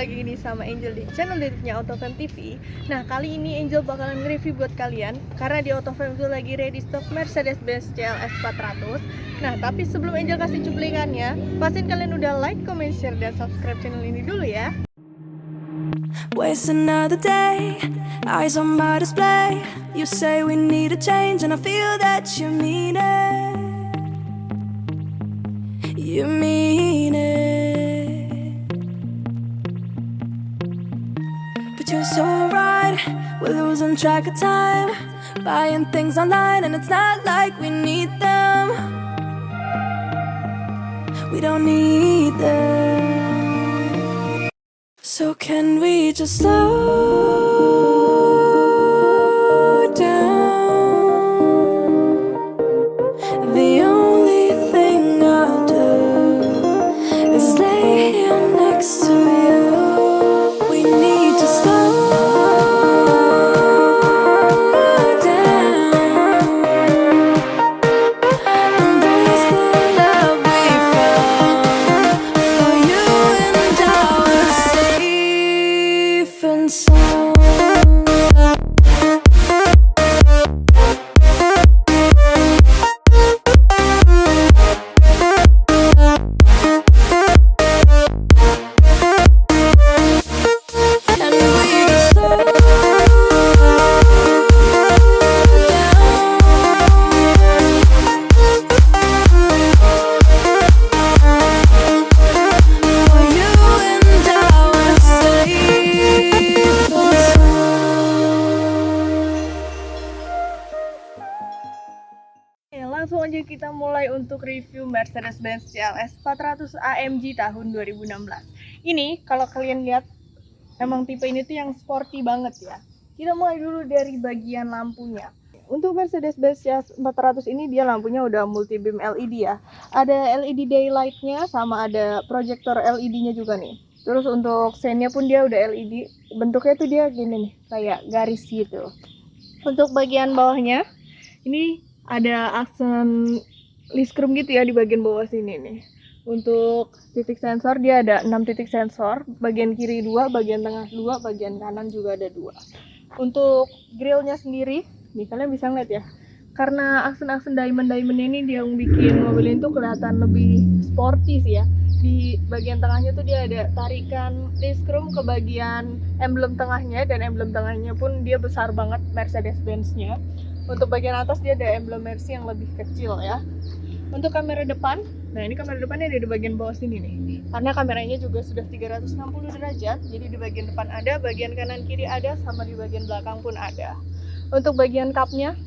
lagi nih sama Angel di channel YouTube-nya Autofam TV. Nah, kali ini Angel bakalan nge-review buat kalian karena di Autofam itu lagi ready stock Mercedes-Benz CLS 400. Nah, tapi sebelum Angel kasih cuplikannya, pastiin kalian udah like, comment, share, dan subscribe channel ini dulu ya. Waste another day, eyes on my display. You say we need a change and I feel that you mean it. You mean it. But you're so right, we're losing track of time, buying things online and it's not like we need them. We don't need them. So can we just slow down? The only thing I'll do is lay here next to you. We need to slow down. Embrace the love we found. For you and I were safe and sound. And we just slow down. For you and I were safe and sound. Oke, langsung aja kita mulai untuk review Mercedes-Benz CLS 400 AMG tahun 2016. Ini kalau kalian lihat emang tipe ini tuh yang sporty banget ya. Kita mulai dulu dari bagian lampunya. Untuk Mercedes-Benz CLS 400 ini dia lampunya udah multi beam LED ya. Ada LED daylightnya sama ada proyektor LED-nya juga nih. Terus untuk sennya pun dia udah LED. Bentuknya tuh dia gini nih, kayak garis gitu. Untuk bagian bawahnya ini ada aksen liskrum gitu ya di bagian bawah sini nih. Untuk titik sensor dia ada 6 titik sensor, bagian kiri 2, bagian tengah 2, bagian kanan juga ada 2. Untuk grillnya sendiri, nih kalian bisa ngeliat ya, karena aksen-aksen diamond-diamondnya ini dia yang bikin mobil ini tuh kelihatan lebih sporty sih ya. Di bagian tengahnya tuh dia ada tarikan liskrum ke bagian emblem tengahnya, dan emblem tengahnya pun dia besar banget Mercedes-Benz-nya. Untuk bagian atas dia ada emblem Mercy yang lebih kecil ya. Untuk kamera depan, nah ini kamera depannya ada di bagian bawah sini nih. Karena kameranya juga sudah 360 derajat, jadi di bagian depan ada, bagian kanan kiri ada, sama di bagian belakang pun ada. Untuk bagian cupnya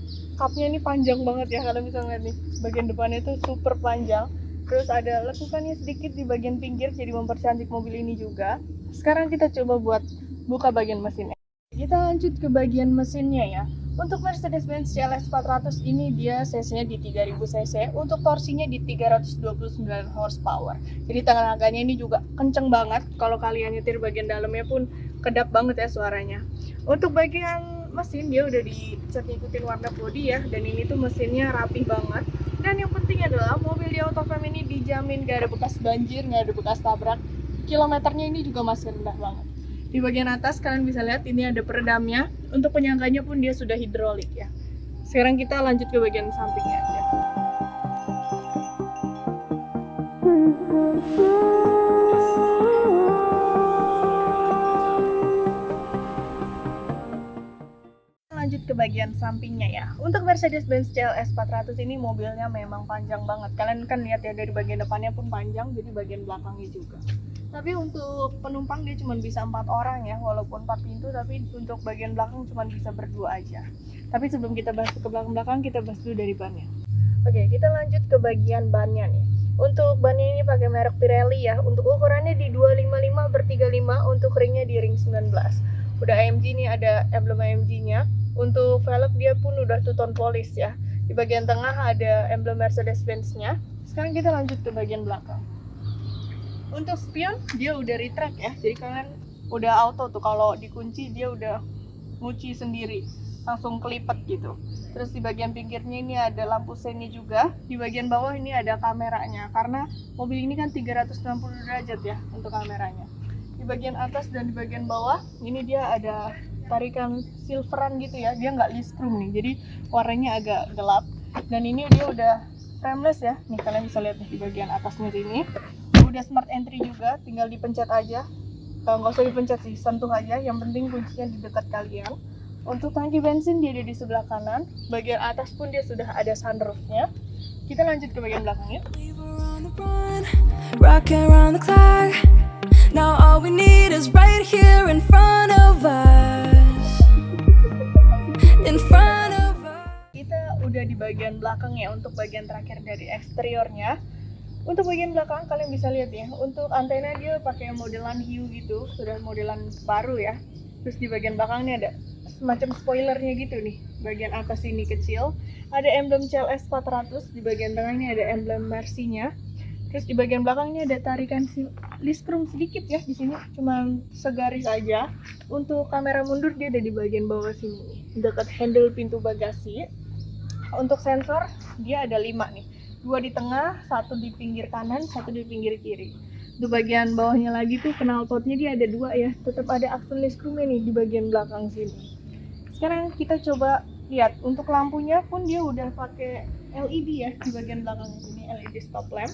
ini panjang banget ya, kalian bisa ngeliat nih. Bagian depannya itu super panjang. Terus ada lekukannya sedikit di bagian pinggir, jadi mempercantik mobil ini juga. Sekarang kita coba buat buka bagian mesinnya. Kita lanjut ke bagian mesinnya ya. Untuk Mercedes-Benz CLS 400 ini dia cc-nya di 3000 cc, untuk torsinya di 329 horsepower. Jadi tenaganya ini juga kenceng banget. Kalau kalian nyetir bagian dalamnya pun kedap banget ya suaranya. Untuk bagian mesin dia udah dicat ngikutin warna body ya, dan ini tuh mesinnya rapih banget. Dan yang penting adalah mobil di Autofam ini dijamin gak ada bekas banjir, gak ada bekas tabrak. Kilometernya ini juga masih rendah banget. Di bagian atas kalian bisa lihat ini ada peredamnya. Untuk penyangganya pun dia sudah hidrolik ya. Sekarang kita lanjut ke bagian sampingnya aja. Lanjut ke bagian sampingnya ya. Untuk Mercedes-Benz CLS 400 ini mobilnya memang panjang banget. Kalian kan lihat ya, dari bagian depannya pun panjang, jadi bagian belakangnya juga. Tapi untuk penumpang dia cuma bisa 4 orang ya, walaupun 4 pintu, tapi untuk bagian belakang cuma bisa berdua aja. Tapi sebelum kita bahas ke belakang-belakang, kita bahas dulu dari bannya. Oke, kita lanjut ke bagian bannya nih. Untuk bannya ini pakai merek Pirelli ya. Untuk ukurannya di 255/35, untuk ringnya di ring 19. Udah AMG nih, ada emblem AMG-nya. Untuk velg dia pun udah two-tone polish ya. Di bagian tengah ada emblem Mercedes-Benz-nya. Sekarang kita lanjut ke bagian belakang. Untuk spion dia udah retract ya, jadi kalian udah auto tuh kalau dikunci dia udah ngunci sendiri, langsung kelipet gitu. Terus di bagian pinggirnya ini ada lampu sennya juga. Di bagian bawah ini ada kameranya, karena mobil ini kan 360 derajat ya untuk kameranya. di bagian atas dan di bagian bawah ini dia ada tarikan silveran gitu ya, dia nggak list chrome nih, jadi warnanya agak gelap. Dan ini dia udah frameless ya, nih kalian bisa lihat nih di bagian atasnya ini udah smart entry juga, tinggal dipencet aja. Nggak usah dipencet sih, sentuh aja, yang penting kuncinya di dekat kalian. Untuk tangki bensin dia ada di sebelah kanan, bagian atas pun dia sudah ada sunroofnya. Kita lanjut ke bagian belakangnya. We were on the run, rocking around the clock. Now all we need is right here in front of us. In front of us. Kita udah di bagian belakang ya, untuk bagian terakhir dari eksteriornya. Untuk bagian belakang kalian bisa lihat ya, untuk antena dia pakai modelan hiu gitu, sudah modelan baru ya. Terus di bagian belakang ini ada semacam spoilernya gitu nih. Bagian atas ini kecil, ada emblem CLS 400, di bagian tengah ini ada emblem Mercy-nya. Terus di bagian belakangnya ada tarikan list chrome sedikit ya di sini, cuma segaris aja. Untuk kamera mundur dia ada di bagian bawah sini, dekat handle pintu bagasi. Untuk sensor dia ada 5 nih. 2 di tengah, 1 di pinggir kanan, 1 di pinggir kiri. Di bagian bawahnya lagi tuh knalpotnya dia ada 2 ya, tetap ada aksen list chrome nih di bagian belakang sini. Sekarang kita coba lihat, untuk lampunya pun dia udah pakai LED ya di bagian belakang ini, LED stop lamp.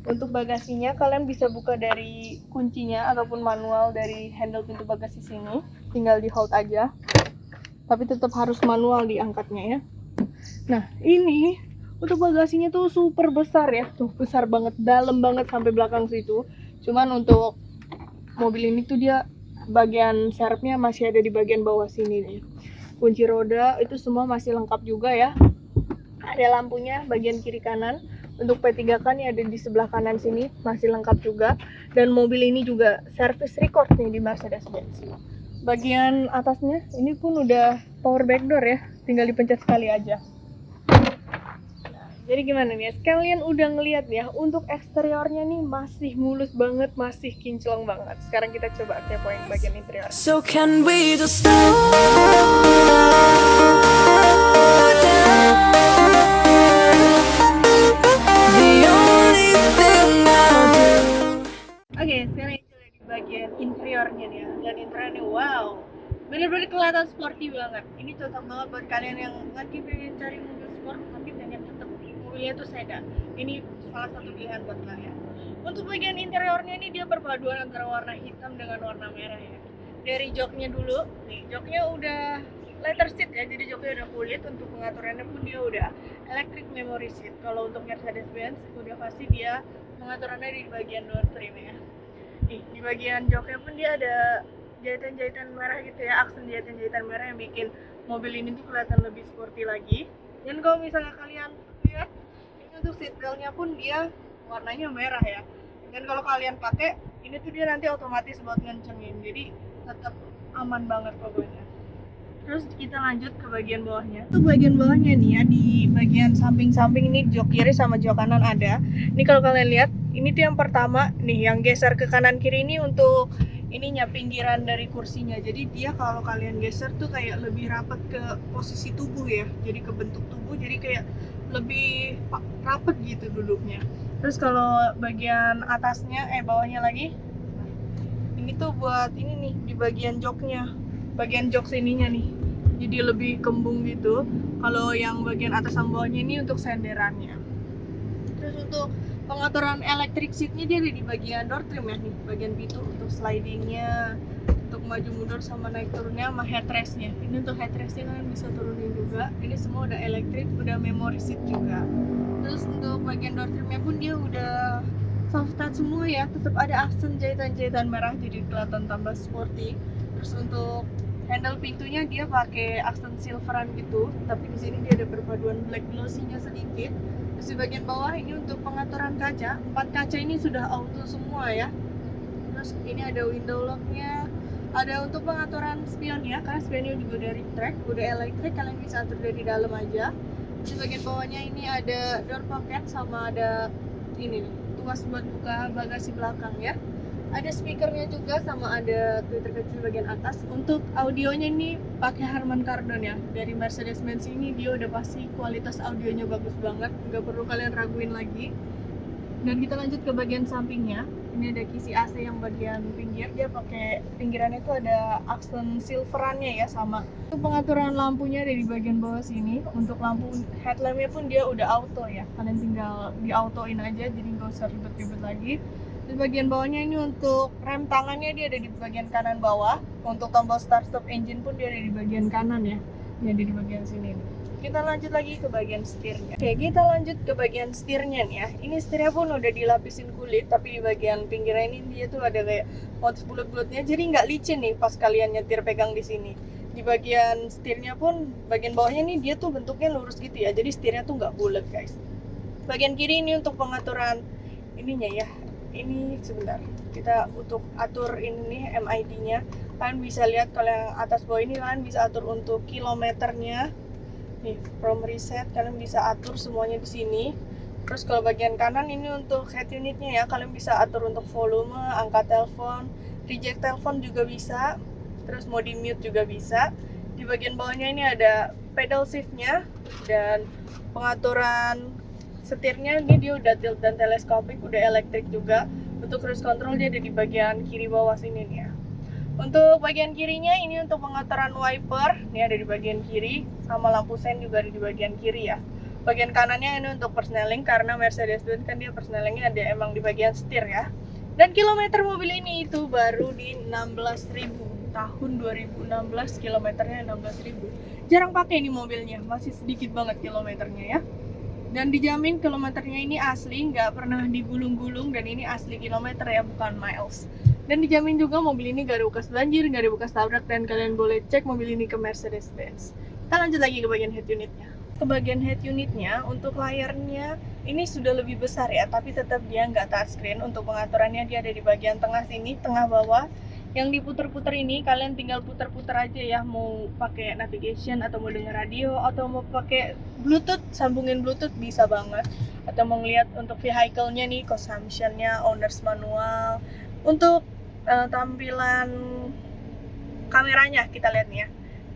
Untuk bagasinya kalian bisa buka dari kuncinya ataupun manual dari handle pintu bagasi sini, tinggal di hold aja. Tapi tetap harus manual diangkatnya ya. Nah, ini untuk bagasinya tuh super besar ya, tuh besar banget, dalam banget sampai belakang situ. Cuman untuk mobil ini tuh dia bagian serepnya masih ada di bagian bawah sini nih. Kunci roda itu semua masih lengkap juga ya. Ada lampunya bagian kiri kanan. Untuk P3K nih ada di sebelah kanan sini, masih lengkap juga. Dan mobil ini juga service record nih di Mercedes-Benz. Bagian atasnya ini pun udah power backdoor ya, tinggal dipencet sekali aja. Jadi gimana nih, sekalian udah ngeliat ya, untuk eksteriornya nih masih mulus banget, masih kinclong banget. Sekarang kita coba kepoin bagian interior. So can we just slow down? The only thing I'll do. Oke, sekarang kita lihat di bagian interiornya nih ya. Dan interiornya wow, bener-bener kelihatan sporty banget. Ini cocok banget buat kalian yang lagi pengen cari mobil sport tapi pengen tetap mobilnya tuh sedan. Ini salah satu pilihan buat kalian. Untuk bagian interiornya ini dia perpaduan antara warna hitam dengan warna merah ya. Dari joknya dulu, nih joknya udah leather seat ya, jadi joknya udah kulit. Untuk pengaturannya pun dia udah electric memory seat. Kalau untuk Mercedes-Benz udah pasti dia pengaturannya di bagian door trim ya. Nih, di bagian joknya pun dia ada jahitan-jahitan merah gitu ya, aksen jahitan-jahitan merah yang bikin mobil ini tuh kelihatan lebih sporty lagi. Dan kalau misalnya kalian lihat, ini untuk seat belt-nya pun dia warnanya merah ya. Dan kalau kalian pakai, ini tuh dia nanti otomatis buat ngencengin, jadi tetap aman banget pokoknya. Terus kita lanjut ke bagian bawahnya. Untuk bagian bawahnya nih ya, di bagian samping-samping ini jok kiri sama jok kanan ada. Ini kalau kalian lihat, ini tuh yang pertama nih, yang geser ke kanan kiri ini untuk ininya pinggiran dari kursinya. Jadi dia kalau kalian geser tuh kayak lebih rapat ke posisi tubuh ya. Jadi ke bentuk tubuh, jadi kayak lebih rapat gitu duduknya. Terus kalau bagian atasnya, bawahnya lagi, ini tuh buat ini nih di bagian joknya, bagian jok sininya nih. Jadi lebih kembung gitu. Kalau yang bagian atas sama bawahnya ini untuk senderannya. Terus untuk pengaturan electric seatnya dia ada di bagian door trim ya nih, bagian pintu untuk slidingnya, untuk maju mundur sama naik turunnya sama headrestnya. Ini untuk headrestnya kalian bisa turunin juga. Ini semua udah elektrik, udah memory seat juga. Terus untuk bagian door trimnya pun dia udah soft touch semua ya, tetap ada aksen jahitan-jahitan merah jadi kelihatan tambah sporty. Terus untuk handle pintunya dia pakai aksen silveran gitu, tapi di sini dia ada perpaduan black glossy-nya sedikit. Terus di bagian bawah ini untuk pengaturan kaca, 4 kaca ini sudah auto semua ya. Terus ini ada window lock-nya, ada untuk pengaturan spion ya, karena spionnya juga dari track, udah elektrik, kalian bisa atur dari dalam aja. Di bagian bawahnya ini ada door pocket sama ada ini nih, tuas buat buka bagasi belakang ya. Ada speakernya juga sama ada tweeter kecil bagian atas. Untuk audionya ini pakai Harman Kardon ya. Dari Mercedes-Benz ini dia udah pasti kualitas audionya bagus banget, nggak perlu kalian raguin lagi. Dan kita lanjut ke bagian sampingnya. Ini ada kisi AC yang bagian pinggir, dia pakai pinggirannya itu ada aksen silverannya ya, sama. Untuk pengaturan lampunya ada di bagian bawah sini. Untuk lampu headlampnya pun dia udah auto ya, kalian tinggal di autoin aja, jadi nggak usah ribet-ribet lagi. Di bagian bawahnya ini untuk rem tangannya dia ada di bagian kanan bawah. Untuk tombol start stop engine pun dia ada di bagian kanan ya, dia ada di bagian sini nih. Kita lanjut lagi ke bagian setirnya. Oke, kita lanjut ke bagian setirnya nih ya. Ini setirnya pun udah dilapisin kulit, tapi di bagian pinggirnya ini dia tuh ada kayak motif bulat-bulatnya, jadi nggak licin nih pas kalian nyetir pegang di sini. Di bagian setirnya pun, bagian bawahnya nih dia tuh bentuknya lurus gitu ya, jadi setirnya tuh nggak bulat guys. Bagian kiri ini untuk pengaturan ininya ya. Ini sebentar, kita untuk atur ini MID-nya. Kalian bisa lihat kalau yang atas bawah ini kalian bisa atur untuk kilometernya. Nih, from reset kalian bisa atur semuanya di sini. Terus kalau bagian kanan ini untuk head unitnya ya, kalian bisa atur untuk volume, angka telepon, reject telepon juga bisa. Terus mode mute juga bisa. Di bagian bawahnya ini ada pedal shift-nya dan pengaturan setirnya ini dia udah tilt dan teleskopik, udah elektrik juga. Untuk cruise control dia ada di bagian kiri bawah sini nih ya. Untuk bagian kirinya ini untuk pengaturan wiper, ini ada di bagian kiri, sama lampu sen juga ada di bagian kiri ya. Bagian kanannya ini untuk persneling, karena Mercedes-Benz kan dia persnelingnya ada emang di bagian setir ya. Dan kilometer mobil ini itu baru di 16.000, tahun 2016 kilometernya 16.000. Jarang pakai ini mobilnya, masih sedikit banget kilometernya ya. Dan dijamin kilometernya ini asli, nggak pernah digulung-gulung, dan ini asli kilometer ya, bukan miles. Dan dijamin juga mobil ini gak ada bekas banjir, gak ada bekas tabrak, dan kalian boleh cek mobil ini ke Mercedes-Benz. Kita lanjut lagi ke bagian head unitnya. Ke bagian head unitnya, untuk layarnya ini sudah lebih besar ya, tapi tetap dia nggak touchscreen. Untuk pengaturannya dia ada di bagian tengah sini, tengah bawah. Yang diputer-puter ini kalian tinggal puter-puter aja ya, mau pakai navigation atau mau denger radio atau mau pakai Bluetooth, sambungin Bluetooth bisa banget. Atau mau ngeliat untuk vehicle-nya nih, consumption-nya, owner's manual. Untuk tampilan kameranya kita lihat nih ya.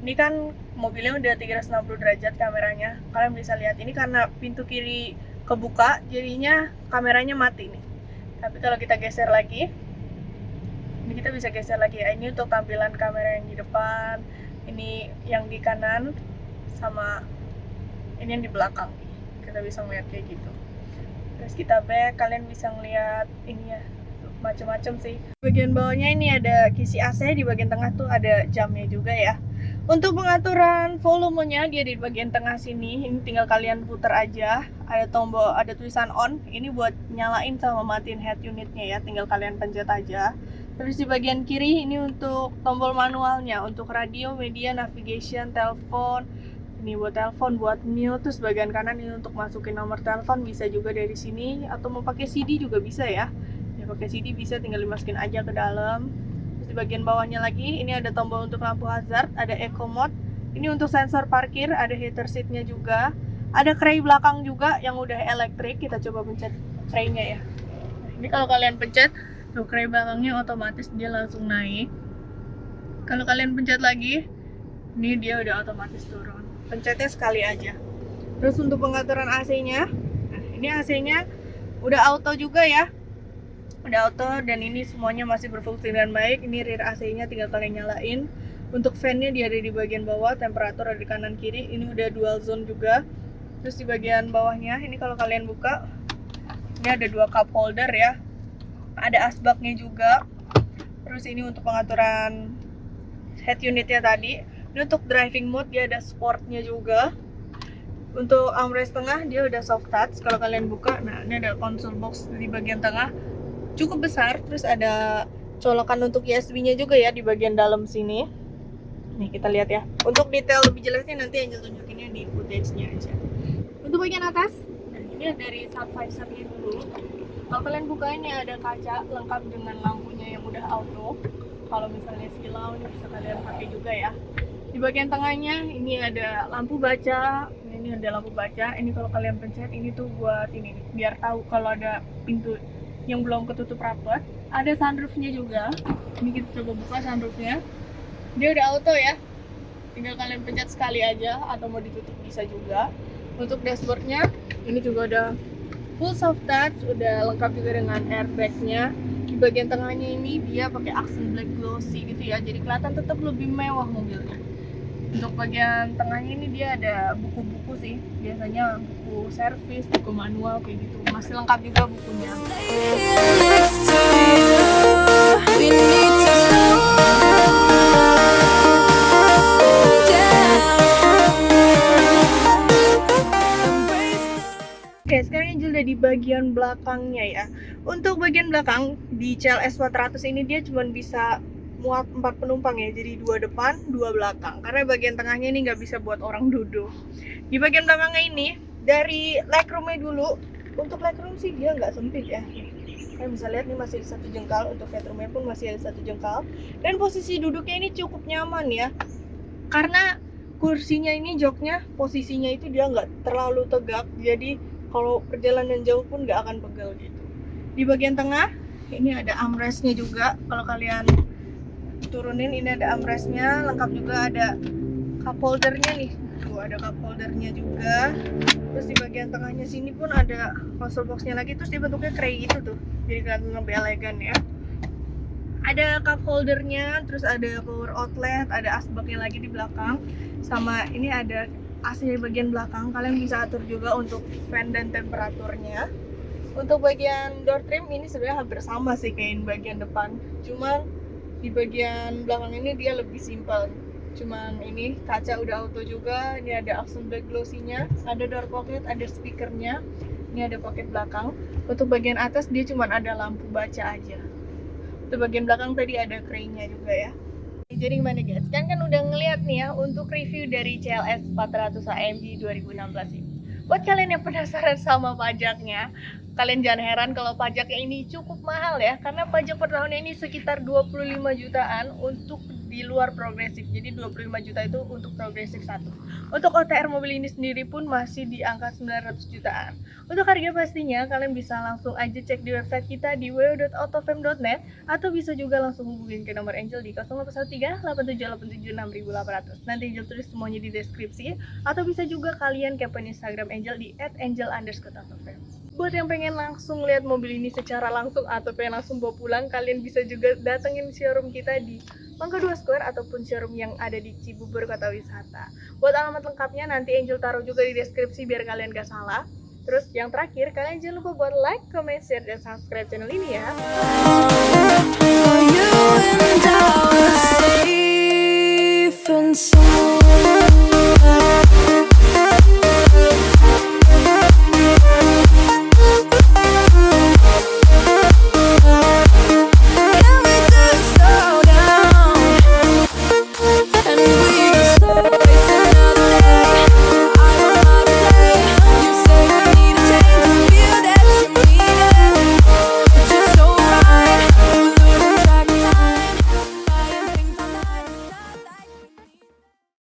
Ini kan mobilnya udah 360 derajat kameranya. Kalian bisa lihat ini karena pintu kiri kebuka, jadinya kameranya mati nih. Tapi kalau kita geser lagi, ini kita bisa geser lagi ya. Ini untuk tampilan kamera yang di depan, ini yang di kanan, sama ini yang di belakang. Kita bisa ngeliat kayak gitu. Terus kita back, kalian bisa ngeliat ini ya, macam-macam sih. Bagian bawahnya ini ada kisi AC, di bagian tengah tuh ada jamnya juga ya. Untuk pengaturan volumenya dia di bagian tengah sini, ini tinggal kalian putar aja. Ada tombol, ada tulisan on, ini buat nyalain sama matiin head unitnya ya, tinggal kalian pencet aja. Terus di bagian kiri ini untuk tombol manualnya, untuk radio, media, navigation, telepon. Ini buat telepon, buat mute. Terus bagian kanan ini untuk masukin nomor telepon, bisa juga dari sini, atau mau pakai CD juga bisa ya. Pakai CD bisa, tinggal dimasukin aja ke dalam. Terus di bagian bawahnya lagi ini ada tombol untuk lampu hazard, ada eco mode, ini untuk sensor parkir, ada heater seatnya juga, ada kray belakang juga yang udah elektrik. Kita coba pencet kraynya ya. Nah, ini kalau kalian pencet tuh kray belakangnya otomatis dia langsung naik. Kalau kalian pencet lagi, ini dia udah otomatis turun. Pencetnya sekali aja. Terus untuk pengaturan AC-nya, nah ini AC-nya udah auto juga ya. Udah auto, dan ini semuanya masih berfungsi dengan baik. Ini rear AC-nya tinggal kalian nyalain. Untuk fan-nya dia ada di bagian bawah, temperatur ada di kanan kiri. Ini udah dual zone juga. Terus di bagian bawahnya ini kalau kalian buka, ini ada 2 cup holder ya. Ada asbaknya juga. Terus ini untuk pengaturan head unitnya tadi. Ini untuk driving mode dia ada sportnya juga. Untuk armrest tengah dia udah soft touch. Kalau kalian buka, nah ini ada console box di bagian tengah. Cukup besar, terus ada colokan untuk USB-nya juga ya di bagian dalam sini. Nih kita lihat ya. Untuk detail lebih jelasnya nanti Angel tunjukinnya di footage-nya aja. Untuk bagian atas, nah ini dari sub visor-nya dulu. Kalau kalian buka ini ada kaca lengkap dengan lampunya yang udah auto. Kalau misalnya silau ini bisa kalian pakai juga ya. Di bagian tengahnya ini ada lampu baca. Ini ada lampu baca. Ini kalau kalian pencet ini tuh buat ini nih, biar tahu kalau ada pintu yang belum ketutup rapat. Ada sunroofnya juga. Ini kita coba buka sunroofnya. Dia udah auto ya, tinggal kalian pencet sekali aja, atau mau ditutup bisa juga. Untuk dashboardnya ini juga udah full soft touch, udah lengkap juga dengan airbagnya. Di bagian tengahnya ini dia pakai aksen black glossy gitu ya, jadi kelihatan tetap lebih mewah mobilnya. Untuk bagian tengahnya ini dia ada buku-buku sih, biasanya buku servis, buku manual kayak gitu. Masih lengkap juga bukunya. Next to you, we need to slow down. Oke, sekarang Angel udah di bagian belakangnya ya. Untuk bagian belakang di CLS 400 ini dia cuma bisa muat 4 penumpang ya, jadi 2 depan, 2 belakang. Karena bagian tengahnya ini nggak bisa buat orang duduk. Di bagian belakangnya ini, dari legroomnya dulu, untuk legroom sih dia nggak sempit ya. Kalian bisa lihat nih masih ada 1 jengkal, untuk headroomnya pun masih ada 1 jengkal. Dan posisi duduknya ini cukup nyaman ya. Karena kursinya ini joknya, posisinya itu dia nggak terlalu tegak, jadi kalau perjalanan jauh pun nggak akan pegel gitu. Di bagian tengah, ini ada armrestnya juga, kalau kalian turunin ini ada armrestnya, lengkap juga ada cup holdernya nih. Tuh ada cup holdernya juga. Terus di bagian tengahnya sini pun ada console boxnya lagi, terus dia bentuknya kayak gitu tuh. Jadi kelihatan lebih elegan ya. Ada cup holdernya, terus ada power outlet, ada asbaknya lagi di belakang. Sama ini ada AC di bagian belakang, kalian bisa atur juga untuk fan dan temperaturnya. Untuk bagian door trim ini sebenarnya hampir sama sih kayak bagian depan, cuman di bagian belakang ini dia lebih simpel. Cuman ini kaca udah auto juga, ini ada aksen black glossy-nya, ada door pocket, ada speakernya, ini ada pocket belakang. Untuk bagian atas dia cuman ada lampu baca aja. Untuk bagian belakang tadi ada crane-nya juga ya. Jadi gimana guys, kan udah ngeliat nih ya untuk review dari CLS 400 AMG 2016 ini. Buat kalian yang penasaran sama pajaknya, kalian jangan heran kalau pajaknya ini cukup mahal ya, karena pajak per tahunnya ini sekitar 25 jutaan untuk di luar progresif. Jadi 25 juta itu untuk progresif 1. Untuk OTR mobil ini sendiri pun masih di angka 900 jutaan. Untuk harga pastinya kalian bisa langsung aja cek di website kita di www.autofam.net atau bisa juga langsung hubungin ke nomor Angel di 0813 8787 6800. Nanti Angel tulis semuanya di deskripsi, atau bisa juga kalian kepoin Instagram Angel di @angel_autofam. Buat yang pengen langsung lihat mobil ini secara langsung atau pengen langsung bawa pulang, kalian bisa juga datengin showroom kita di Mangga 2 Square ataupun showroom yang ada di Cibubur Kota Wisata. Buat alamat lengkapnya nanti Angel taruh juga di deskripsi biar kalian gak salah. Terus yang terakhir, kalian jangan lupa buat like, comment, share, dan subscribe channel ini ya. For you and I were safe and sound.